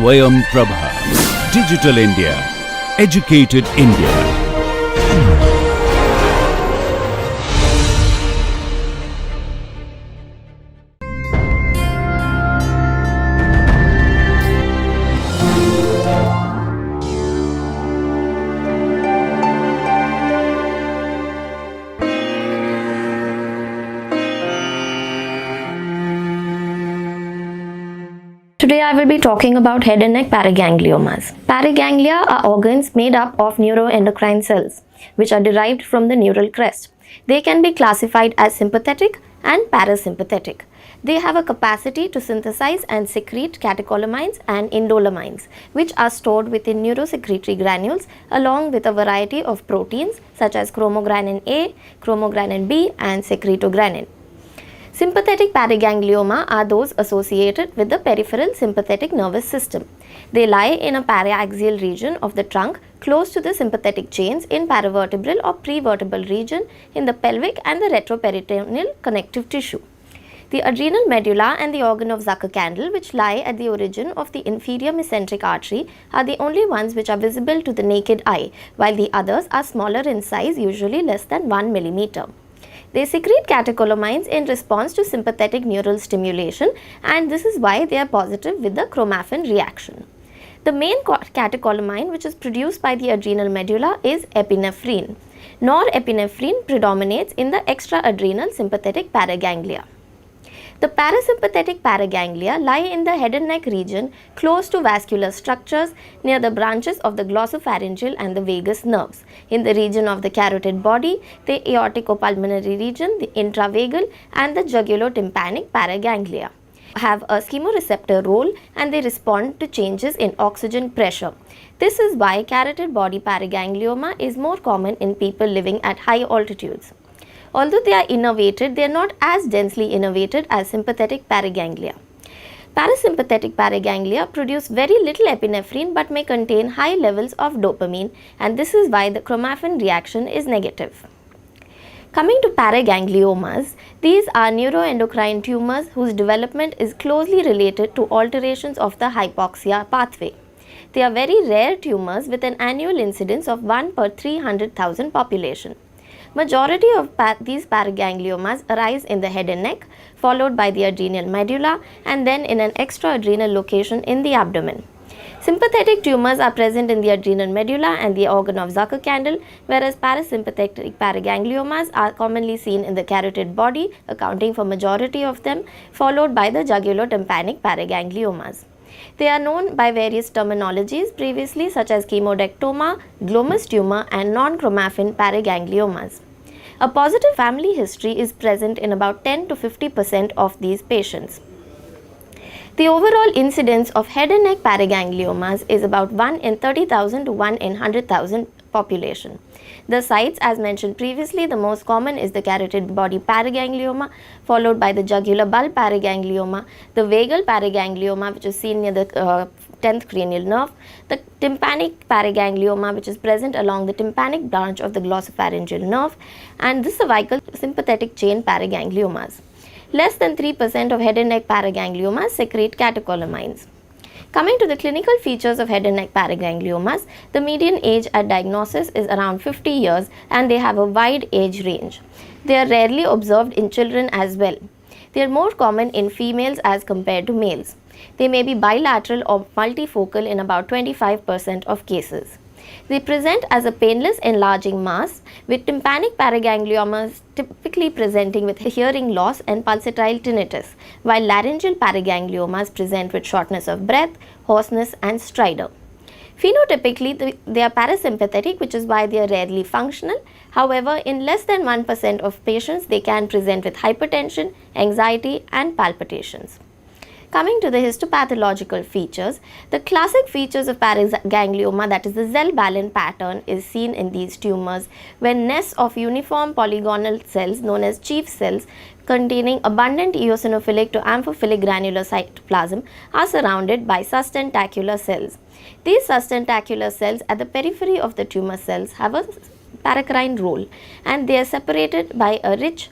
Swayam Prabha. Digital India. Educated India. Today I will be talking about head and neck paragangliomas. Paraganglia are organs made up of neuroendocrine cells, which are derived from the neural crest. They can be classified as sympathetic and parasympathetic. They have a capacity to synthesize and secrete catecholamines and indolamines, which are stored within neurosecretory granules along with a variety of proteins such as chromogranin A, chromogranin B and secretogranin. Sympathetic paraganglioma are those associated with the peripheral sympathetic nervous system. They lie in a paraaxial region of the trunk close to the sympathetic chains in paravertebral or prevertebral region in the pelvic and the retroperitoneal connective tissue. The adrenal medulla and the organ of Zucker-Kandel, which lie at the origin of the inferior mesenteric artery, are the only ones which are visible to the naked eye, while the others are smaller in size, usually less than 1 millimeter. They secrete catecholamines in response to sympathetic neural stimulation, and this is why they are positive with the chromaffin reaction. The main catecholamine which is produced by the adrenal medulla is epinephrine. Norepinephrine predominates in the extraadrenal sympathetic paraganglia. The parasympathetic paraganglia lie in the head and neck region close to vascular structures near the branches of the glossopharyngeal and the vagus nerves. In the region of the carotid body, the aorticopulmonary region, the intravagal and the jugulotympanic paraganglia have a chemoreceptor role and they respond to changes in oxygen pressure. This is why carotid body paraganglioma is more common in people living at high altitudes. Although they are innervated, they are not as densely innervated as sympathetic paraganglia. Parasympathetic paraganglia produce very little epinephrine but may contain high levels of dopamine, and this is why the chromaffin reaction is negative. Coming to paragangliomas, these are neuroendocrine tumors whose development is closely related to alterations of the hypoxia pathway. They are very rare tumors with an annual incidence of 1 per 300,000 population. Majority of these paragangliomas arise in the head and neck, followed by the adrenal medulla and then in an extraadrenal location in the abdomen. Sympathetic tumors are present in the adrenal medulla and the organ of Zucker-Kandel, whereas parasympathetic paragangliomas are commonly seen in the carotid body, accounting for majority of them, followed by the jugulotympanic paragangliomas. They are known by various terminologies previously such as chemodectoma, glomus tumor and non-chromaffin paragangliomas. A positive family history is present in about 10 to 50% of these patients. The overall incidence of head and neck paragangliomas is about 1 in 30,000 to 1 in 100,000 population. The sites, as mentioned previously, the most common is the carotid body paraganglioma, followed by the jugular bulb paraganglioma, the vagal paraganglioma which is seen near the 10th cranial nerve, the tympanic paraganglioma which is present along the tympanic branch of the glossopharyngeal nerve, and the cervical sympathetic chain paragangliomas. Less than 3% of head and neck paragangliomas secrete catecholamines. Coming to the clinical features of head and neck paragangliomas, the median age at diagnosis is around 50 years and they have a wide age range. They are rarely observed in children as well. They are more common in females as compared to males. They may be bilateral or multifocal in about 25% of cases. They present as a painless enlarging mass, with tympanic paragangliomas typically presenting with hearing loss and pulsatile tinnitus, while laryngeal paragangliomas present with shortness of breath, hoarseness and stridor. Phenotypically, they are parasympathetic, which is why they are rarely functional. However, in less than 1% of patients, they can present with hypertension, anxiety and palpitations. Coming to the histopathological features, the classic features of paraganglioma, that is the Zell-Balin pattern, is seen in these tumors when nests of uniform polygonal cells known as chief cells containing abundant eosinophilic to amphiphilic granular cytoplasm are surrounded by sustentacular cells. These sustentacular cells at the periphery of the tumor cells have a paracrine role and they are separated by a rich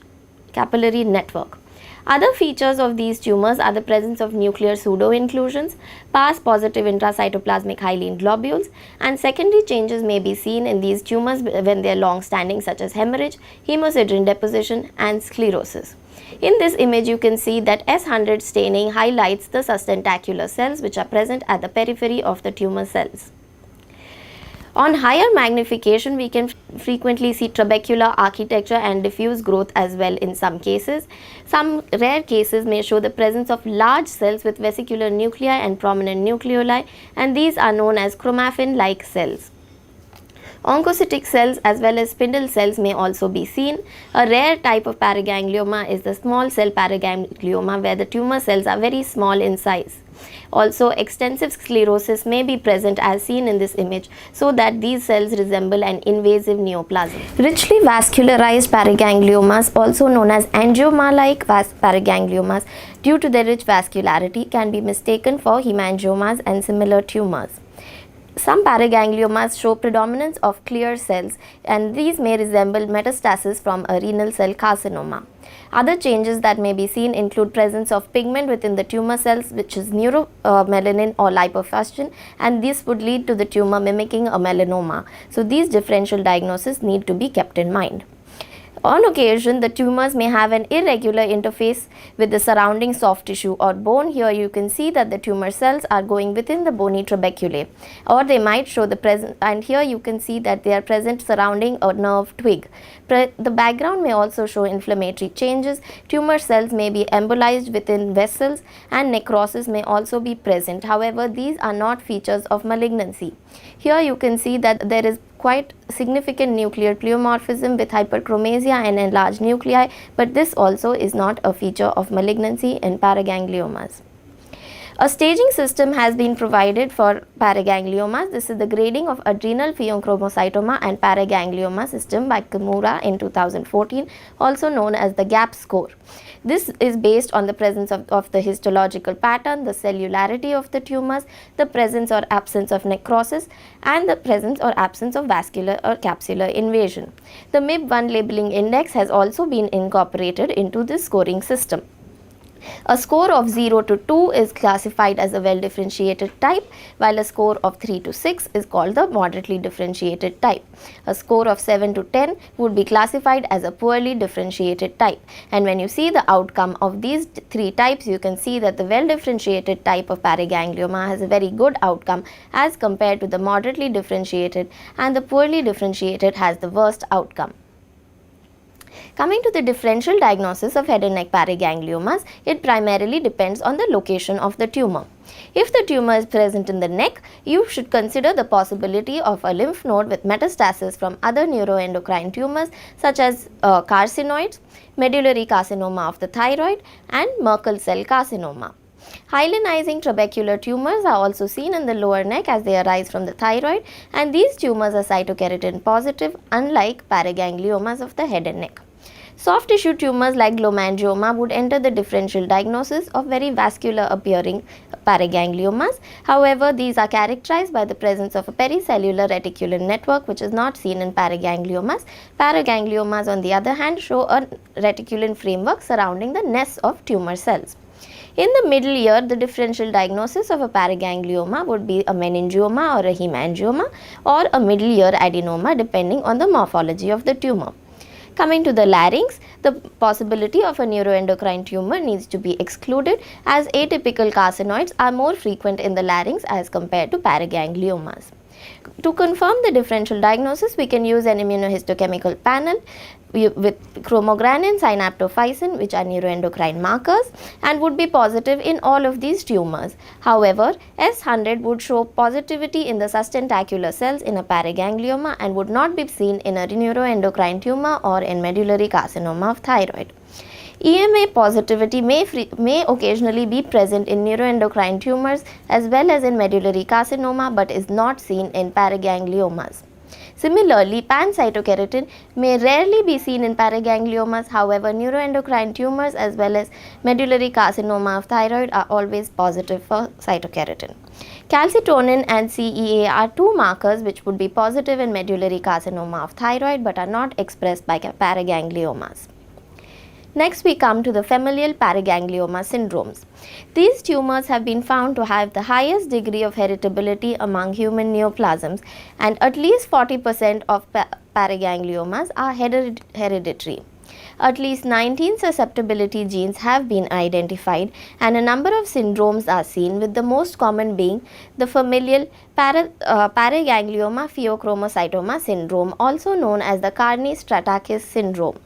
capillary network. Other features of these tumors are the presence of nuclear pseudo-inclusions, pars positive intracytoplasmic hyaline globules, and secondary changes may be seen in these tumors when they are long-standing, such as hemorrhage, hemosiderin deposition, and sclerosis. In this image, you can see that S100 staining highlights the sustentacular cells which are present at the periphery of the tumor cells. On higher magnification, we can frequently see trabecular architecture and diffuse growth as well in some cases. Some rare cases may show the presence of large cells with vesicular nuclei and prominent nucleoli, and these are known as chromaffin-like cells. Oncocytic cells as well as spindle cells may also be seen. A rare type of paraganglioma is the small cell paraganglioma, where the tumor cells are very small in size. Also, extensive sclerosis may be present as seen in this image, so that these cells resemble an invasive neoplasm. Richly vascularized paragangliomas, also known as angioma-like paragangliomas, due to their rich vascularity, can be mistaken for hemangiomas and similar tumors. Some paragangliomas show predominance of clear cells, and these may resemble metastasis from a renal cell carcinoma. Other changes that may be seen include presence of pigment within the tumor cells, which is neuromelanin or lipofuscin, and this would lead to the tumor mimicking a melanoma. So these differential diagnoses need to be kept in mind. On occasion, the tumors may have an irregular interface with the surrounding soft tissue or bone. Here you can see that the tumor cells are going within the bony trabeculae, or they might show the presence, and here you can see that they are present surrounding a nerve twig. The background may also show inflammatory changes. Tumor cells may be embolized within vessels, and necrosis may also be present. However, these are not features of malignancy. Here you can see that there is quite significant nuclear pleomorphism with hyperchromasia and enlarged nuclei, but this also is not a feature of malignancy in paragangliomas. A staging system has been provided for paragangliomas. This is the grading of adrenal pheochromocytoma and paraganglioma system by Kimura in 2014, also known as the GAP score. This is based on the presence of the histological pattern, the cellularity of the tumors, the presence or absence of necrosis, and the presence or absence of vascular or capsular invasion. The MIB1 labeling index has also been incorporated into this scoring system. A score of 0 to 2 is classified as a well differentiated type, while a score of 3 to 6 is called the moderately differentiated type. A score of 7 to 10 would be classified as a poorly differentiated type. And when you see the outcome of these three types, you can see that the well differentiated type of paraganglioma has a very good outcome as compared to the moderately differentiated, and the poorly differentiated has the worst outcome. Coming to the differential diagnosis of head and neck paragangliomas, it primarily depends on the location of the tumor. If the tumor is present in the neck, you should consider the possibility of a lymph node with metastasis from other neuroendocrine tumors such as carcinoids, medullary carcinoma of the thyroid, and Merkel cell carcinoma. Hyalinizing trabecular tumors are also seen in the lower neck as they arise from the thyroid, and these tumors are cytokeratin positive, unlike paragangliomas of the head and neck. Soft tissue tumors like glomangioma would enter the differential diagnosis of very vascular appearing paragangliomas. However, these are characterized by the presence of a pericellular reticulin network, which is not seen in paragangliomas. Paragangliomas, on the other hand, show a reticulin framework surrounding the nests of tumor cells. In the middle ear, the differential diagnosis of a paraganglioma would be a meningioma or a hemangioma, or a middle ear adenoma, depending on the morphology of the tumor. Coming to the larynx, the possibility of a neuroendocrine tumor needs to be excluded, as atypical carcinoids are more frequent in the larynx as compared to paragangliomas. To confirm the differential diagnosis, we can use an immunohistochemical panel with chromogranin, synaptophysin, which are neuroendocrine markers, and would be positive in all of these tumors. However, S100 would show positivity in the sustentacular cells in a paraganglioma and would not be seen in a neuroendocrine tumor or in medullary carcinoma of thyroid. EMA positivity may occasionally be present in neuroendocrine tumors as well as in medullary carcinoma, but is not seen in paragangliomas. Similarly, pancytokeratin may rarely be seen in paragangliomas. However, neuroendocrine tumors as well as medullary carcinoma of thyroid are always positive for cytokeratin. Calcitonin and CEA are two markers which would be positive in medullary carcinoma of thyroid but are not expressed by paragangliomas. Next, we come to the familial paraganglioma syndromes. These tumors have been found to have the highest degree of heritability among human neoplasms, and at least 40% of paragangliomas are hereditary. At least 19 susceptibility genes have been identified, and a number of syndromes are seen, with the most common being the familial paraganglioma pheochromocytoma syndrome, also known as the Carney-Stratakis syndrome.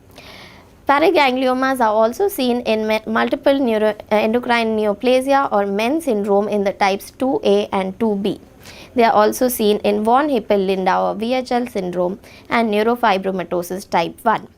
Paragangliomas are also seen in multiple endocrine neoplasia or MEN syndrome in the types 2A and 2B. They are also seen in von Hippel-Lindau or VHL syndrome and neurofibromatosis type 1.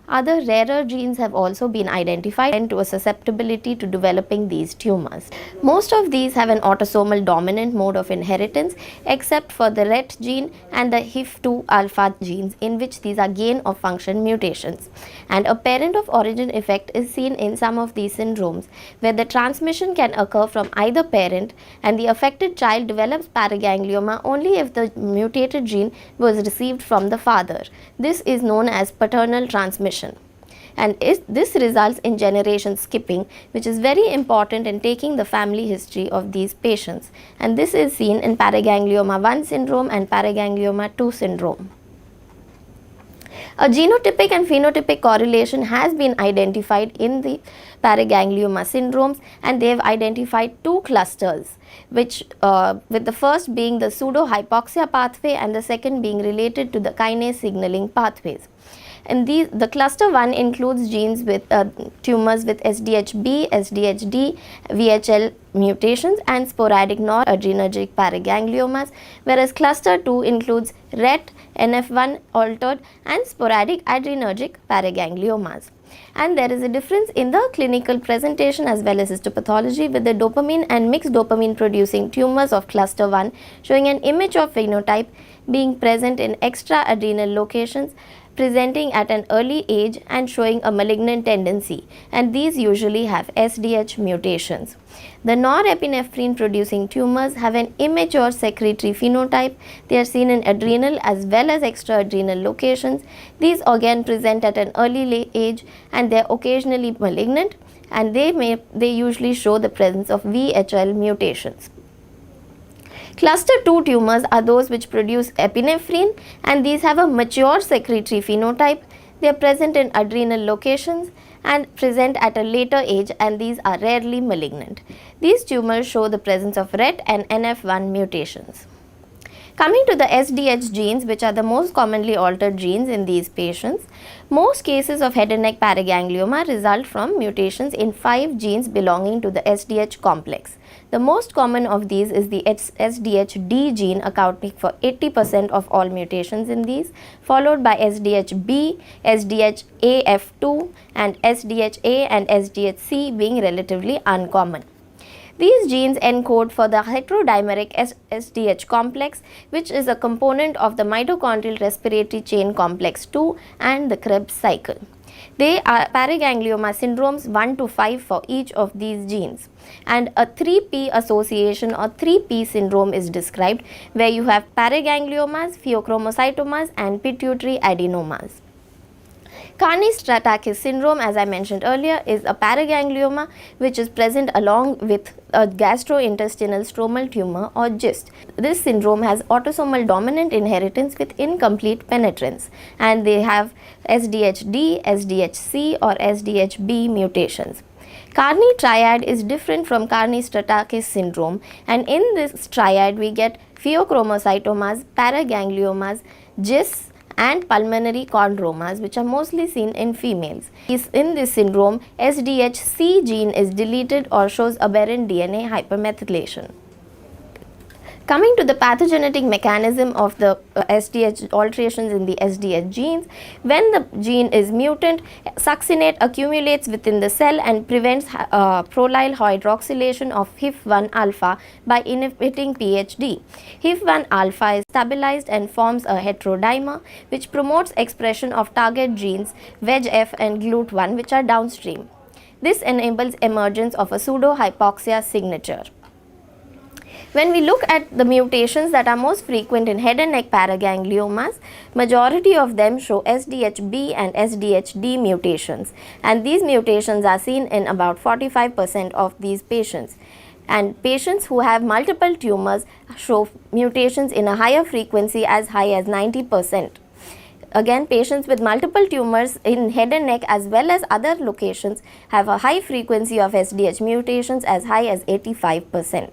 Other rarer genes have also been identified and to a susceptibility to developing these tumors. Most of these have an autosomal dominant mode of inheritance, except for the RET gene and the HIF2 alpha genes, in which these are gain of function mutations. And a parent of origin effect is seen in some of these syndromes, where the transmission can occur from either parent, and the affected child develops paraganglioma only if the mutated gene was received from the father. This is known as paternal transmission. And this results in generation skipping, which is very important in taking the family history of these patients. And this is seen in paraganglioma 1 syndrome and paraganglioma 2 syndrome. A genotypic and phenotypic correlation has been identified in the paraganglioma syndromes, and they have identified two clusters, which with the first being the pseudo-hypoxia pathway and the second being related to the kinase signaling pathways. And the cluster 1 includes genes with tumors with SDHB, SDHD, VHL mutations and sporadic noradrenergic paragangliomas, whereas cluster 2 includes RET, NF1 altered and sporadic adrenergic paragangliomas. And there is a difference in the clinical presentation as well as histopathology, with the dopamine and mixed dopamine producing tumors of cluster 1 showing an image of phenotype being present in extra-adrenal locations, presenting at an early age and showing a malignant tendency, and these usually have SDH mutations. The norepinephrine producing tumors have an immature secretory phenotype. They are seen in adrenal as well as extra-adrenal locations. These again present at an early age and they are occasionally malignant, and they usually show the presence of VHL mutations. Cluster 2 tumors are those which produce epinephrine, and these have a mature secretory phenotype. They are present in adrenal locations and present at a later age, and these are rarely malignant. These tumors show the presence of RET and NF1 mutations. Coming to the SDH genes, which are the most commonly altered genes in these patients, most cases of head and neck paraganglioma result from mutations in 5 genes belonging to the SDH complex. The most common of these is the SDHD gene, accounting for 80% of all mutations in these, followed by SDHB, SDHAF2 and SDHA and SDHC being relatively uncommon. These genes encode for the heterodimeric SDH complex, which is a component of the mitochondrial respiratory chain complex 2 and the Krebs cycle. They are paraganglioma syndromes 1 to 5 for each of these genes, and a 3P association or 3P syndrome is described, where you have paragangliomas, pheochromocytomas and pituitary adenomas. Carney-Stratakis syndrome, as I mentioned earlier, is a paraganglioma which is present along with a gastrointestinal stromal tumor or GIST. This syndrome has autosomal dominant inheritance with incomplete penetrance, and they have SDHD, SDHC or SDHB mutations. Carney triad is different from Carney-Stratakis syndrome, and in this triad we get pheochromocytomas, paragangliomas, GIST and pulmonary chondromas, which are mostly seen in females. In this syndrome, SDHC gene is deleted or shows aberrant DNA hypermethylation. Coming to the pathogenetic mechanism of the SDH alterations in the SDH genes, when the gene is mutant, succinate accumulates within the cell and prevents prolyl hydroxylation of HIF1 alpha by inhibiting PHD. HIF1 alpha is stabilized and forms a heterodimer, which promotes expression of target genes VEGF and GLUT1, which are downstream. This enables emergence of a pseudo-hypoxia signature. When we look at the mutations that are most frequent in head and neck paragangliomas, majority of them show SDHB and SDHD mutations, and these mutations are seen in about 45% of these patients. And patients who have multiple tumors show mutations in a higher frequency as high as 90%. Again, patients with multiple tumors in head and neck as well as other locations have a high frequency of SDH mutations as high as 85%.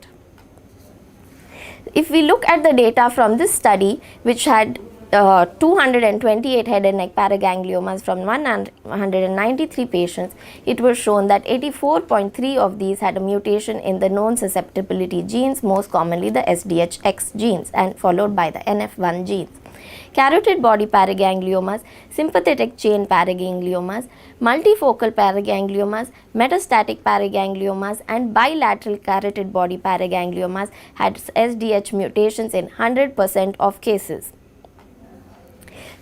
If we look at the data from this study, which had 228 head and neck paragangliomas from 193 patients, it was shown that 84.3 of these had a mutation in the known susceptibility genes, most commonly the SDHX genes, and followed by the NF1 genes. Carotid body paragangliomas, sympathetic chain paragangliomas, multifocal paragangliomas, metastatic paragangliomas, and bilateral carotid body paragangliomas had SDH mutations in 100% of cases.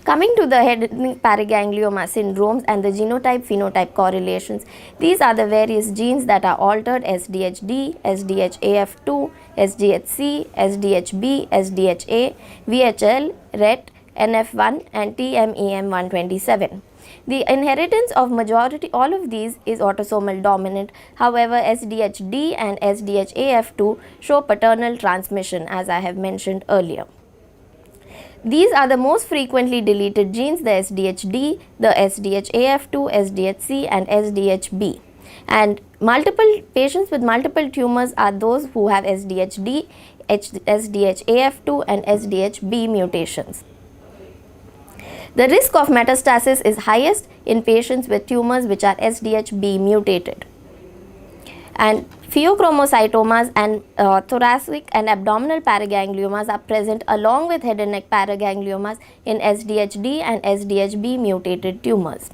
Coming to the head and neck paraganglioma syndromes and the genotype-phenotype correlations, these are the various genes that are altered: SDHD, SDHAF2, SDHC, SDHB, SDHA, VHL, RET, NF1 and TMEM127. The inheritance of majority all of these is autosomal dominant. However, SDHD and SDHAF2 show paternal transmission, as I have mentioned earlier. These are the most frequently deleted genes: the SDHD, the SDHAF2, SDHC and SDHB. And multiple patients with multiple tumors are those who have SDHD, SDHAF2 and SDHB mutations. The risk of metastasis is highest in patients with tumors which are SDHB mutated. And pheochromocytomas and thoracic and abdominal paragangliomas are present along with head and neck paragangliomas in SDHD and SDHB mutated tumors.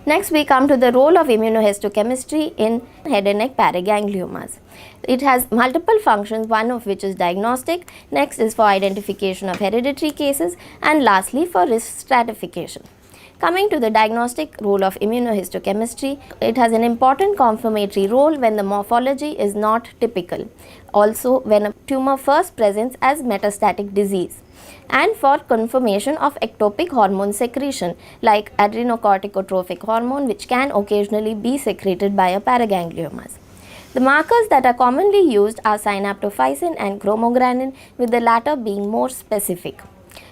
Next, we come to the role of immunohistochemistry in head and neck paragangliomas. It has multiple functions, one of which is diagnostic, next is for identification of hereditary cases, and lastly for risk stratification. Coming to the diagnostic role of immunohistochemistry, it has an important confirmatory role when the morphology is not typical, also when a tumor first presents as metastatic disease, and for confirmation of ectopic hormone secretion like adrenocorticotropic hormone, which can occasionally be secreted by a paragangliomas. The markers that are commonly used are synaptophysin and chromogranin, with the latter being more specific.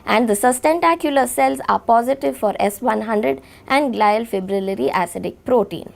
And the sustentacular cells are positive for S100 and glial fibrillary acidic protein.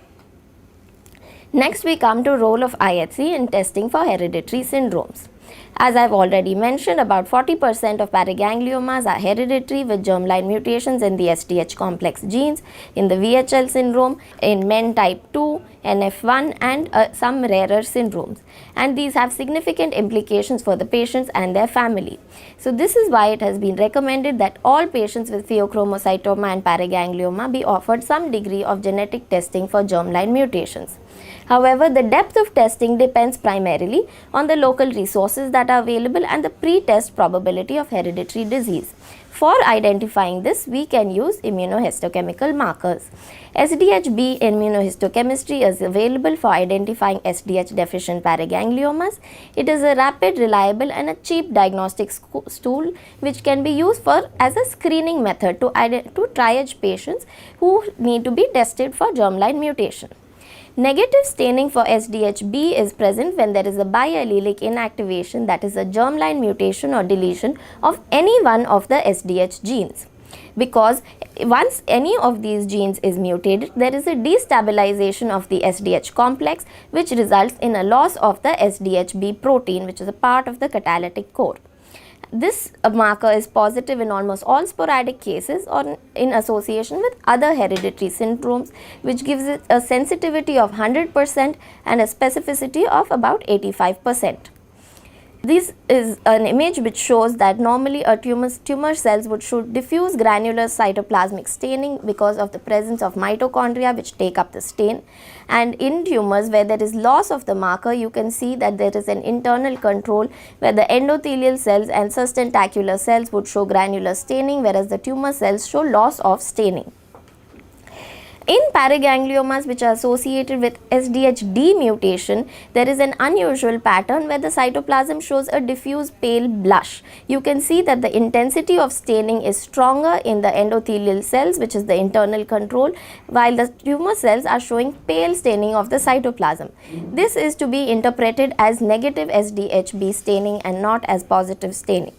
Next, we come to role of IHC in testing for hereditary syndromes. As I have already mentioned, about 40% of paragangliomas are hereditary with germline mutations in the SDH complex genes, in the VHL syndrome, in men type 2, NF1 and some rarer syndromes. And these have significant implications for the patients and their family. So this is why it has been recommended that all patients with pheochromocytoma and paraganglioma be offered some degree of genetic testing for germline mutations. However, the depth of testing depends primarily on the local resources that are available and the pre-test probability of hereditary disease. For identifying this, we can use immunohistochemical markers. SDHB immunohistochemistry is available for identifying SDH deficient paragangliomas. It is a rapid, reliable and a cheap diagnostic tool which can be used as a screening method to triage patients who need to be tested for germline mutation. Negative staining for SDHB is present when there is a biallelic inactivation, that is a germline mutation or deletion of any one of the SDH genes. Because once any of these genes is mutated, there is a destabilization of the SDH complex, which results in a loss of the SDHB protein, which is a part of the catalytic core. This marker is positive in almost all sporadic cases or in association with other hereditary syndromes, which gives it a sensitivity of 100% and a specificity of about 85%. This is an image which shows that normally a tumor cells would show diffuse granular cytoplasmic staining because of the presence of mitochondria which take up the stain. And in tumors where there is loss of the marker, you can see that there is an internal control where the endothelial cells and sustentacular cells would show granular staining, whereas the tumor cells show loss of staining. In paragangliomas which are associated with SDHD mutation, there is an unusual pattern where the cytoplasm shows a diffuse pale blush. You can see that the intensity of staining is stronger in the endothelial cells, which is the internal control, while the tumor cells are showing pale staining of the cytoplasm. This is to be interpreted as negative SDHB staining and not as positive staining.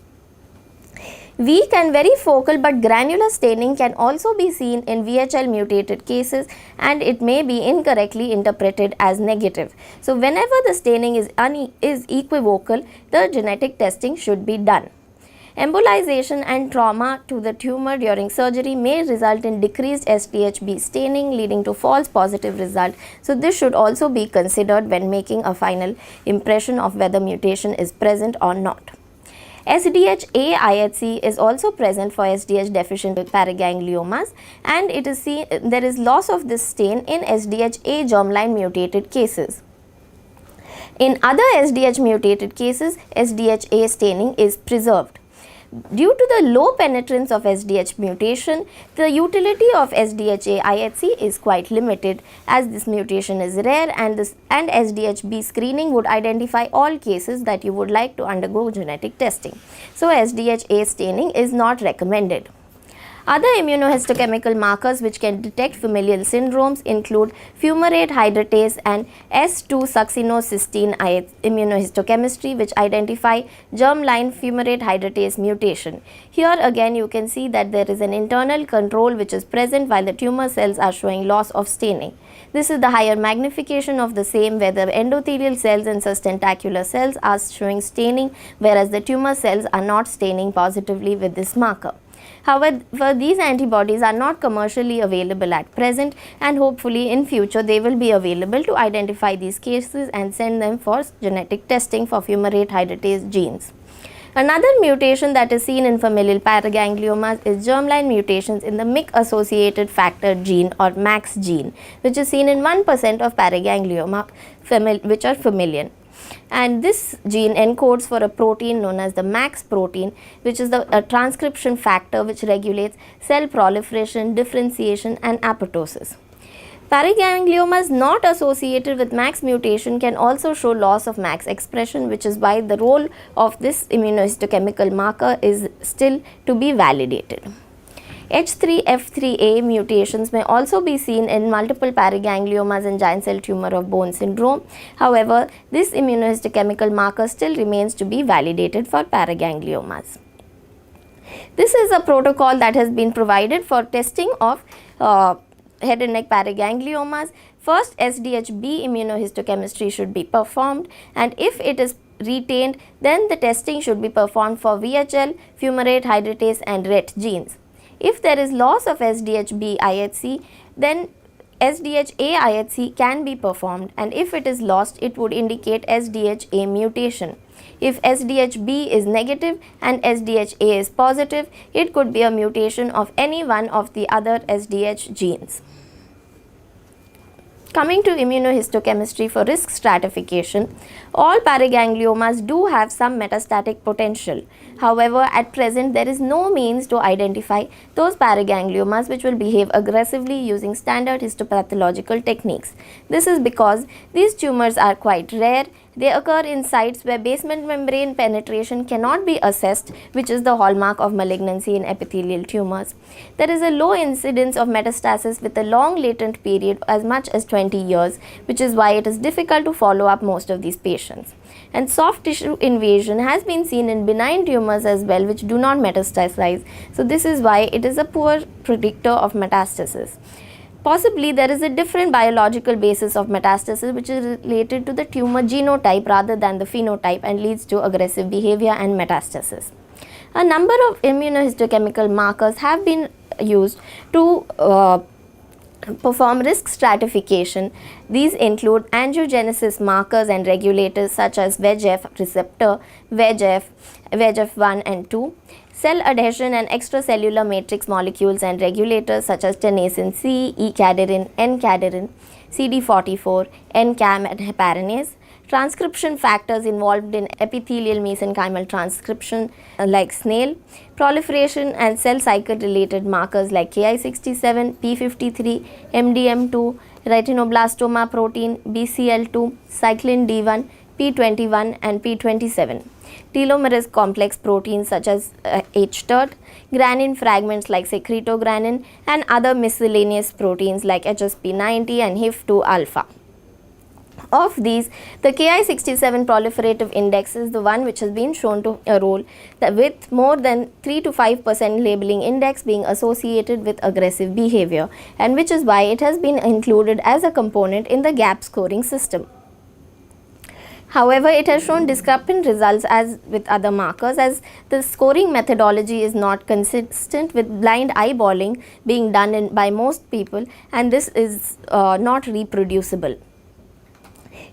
Weak and very focal but granular staining can also be seen in VHL mutated cases, and it may be incorrectly interpreted as negative. So whenever the staining is equivocal, the genetic testing should be done. Embolization and trauma to the tumor during surgery may result in decreased SDHB staining, leading to false positive result. So this should also be considered when making a final impression of whether mutation is present or not. SDHA IHC is also present for SDH deficient paragangliomas, and it is seen there is loss of this stain in SDHA germline mutated cases. In other SDH mutated cases, SDHA staining is preserved. Due to the low penetrance of SDH mutation, the utility of SDHA IHC is quite limited, as this mutation is rare, and SDHB screening would identify all cases that you would like to undergo genetic testing. So SDHA staining is not recommended. Other immunohistochemical markers which can detect familial syndromes include fumarate hydratase and S2-succinylcysteine immunohistochemistry, which identify germline fumarate hydratase mutation. Here again you can see that there is an internal control which is present while the tumor cells are showing loss of staining. This is the higher magnification of the same, where the endothelial cells and sustentacular cells are showing staining, whereas the tumor cells are not staining positively with this marker. However, these antibodies are not commercially available at present, and hopefully in future they will be available to identify these cases and send them for genetic testing for fumarate hydratase genes. Another mutation that is seen in familial paragangliomas is germline mutations in the MYC-associated factor gene or MAX gene, which is seen in 1% of paraganglioma which are familial. And this gene encodes for a protein known as the MAX protein, which is a transcription factor which regulates cell proliferation, differentiation and apoptosis. Paragangliomas not associated with MAX mutation can also show loss of MAX expression, which is why the role of this immunohistochemical marker is still to be validated. H3F3A mutations may also be seen in multiple paragangliomas and giant cell tumor of bone syndrome. However, this immunohistochemical marker still remains to be validated for paragangliomas. This is a protocol that has been provided for testing of head and neck paragangliomas. First, SDHB immunohistochemistry should be performed, and if it is retained, then the testing should be performed for VHL, fumarate hydratase and RET genes. If there is loss of SDHB IHC, then SDHA IHC can be performed, and if it is lost, it would indicate SDHA mutation. If SDHB is negative and SDHA is positive, it could be a mutation of any one of the other SDH genes. Coming to immunohistochemistry for risk stratification, all paragangliomas do have some metastatic potential. However, at present there is no means to identify those paragangliomas which will behave aggressively using standard histopathological techniques. This is because these tumors are quite rare. They occur in sites where basement membrane penetration cannot be assessed, which is the hallmark of malignancy in epithelial tumors. There is a low incidence of metastasis with a long latent period as much as 20 years, which is why it is difficult to follow up most of these patients. And soft tissue invasion has been seen in benign tumors as well, which do not metastasize. So this is why it is a poor predictor of metastasis. Possibly there is a different biological basis of metastasis which is related to the tumor genotype rather than the phenotype and leads to aggressive behavior and metastasis. A number of immunohistochemical markers have been used to perform risk stratification. These include angiogenesis markers and regulators such as VEGF receptor, VEGF1 and 2, cell adhesion and extracellular matrix molecules and regulators such as tenascin C, E-cadherin, N-cadherin, CD44, NCAM and heparinase, transcription factors involved in epithelial mesenchymal transcription like snail, proliferation and cell cycle related markers like Ki67, P53, MDM2, retinoblastoma protein, BCL2, cyclin D1, P21 and P27. Telomerase complex proteins such as H-TERT, granin fragments like secretogranin and other miscellaneous proteins like HSP90 and HIF2 alpha. Of these, the Ki67 proliferative index is the one which has been shown to a role with more than 3 to 5% labeling index being associated with aggressive behavior, and which is why it has been included as a component in the gap scoring system. However, it has shown discrepant results as with other markers, as the scoring methodology is not consistent with blind eyeballing being done by most people, and this is not reproducible.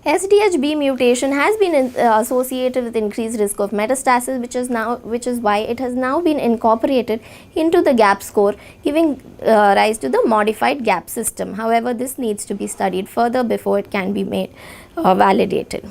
SDHB mutation has been associated with increased risk of metastasis, which is why it has now been incorporated into the gap score, giving rise to the modified gap system. However, this needs to be studied further before it can be made validated.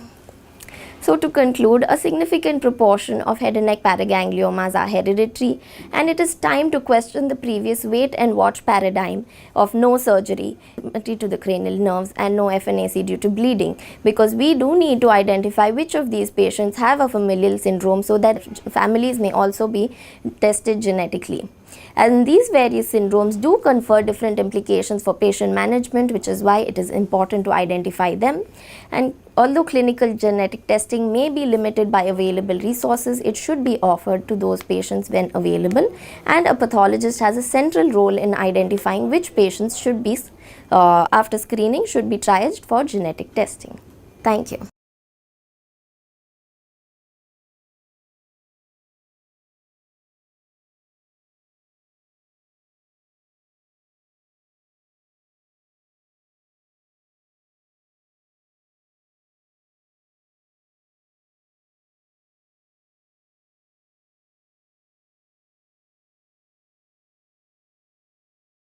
So to conclude, a significant proportion of head and neck paragangliomas are hereditary, and it is time to question the previous wait and watch paradigm of no surgery to the cranial nerves and no FNAC due to bleeding, because we do need to identify which of these patients have a familial syndrome so that families may also be tested genetically. And these various syndromes do confer different implications for patient management, which is why it is important to identify them. And although clinical genetic testing may be limited by available resources, it should be offered to those patients when available, and a pathologist has a central role in identifying which patients should be, after screening, should be triaged for genetic testing. Thank you.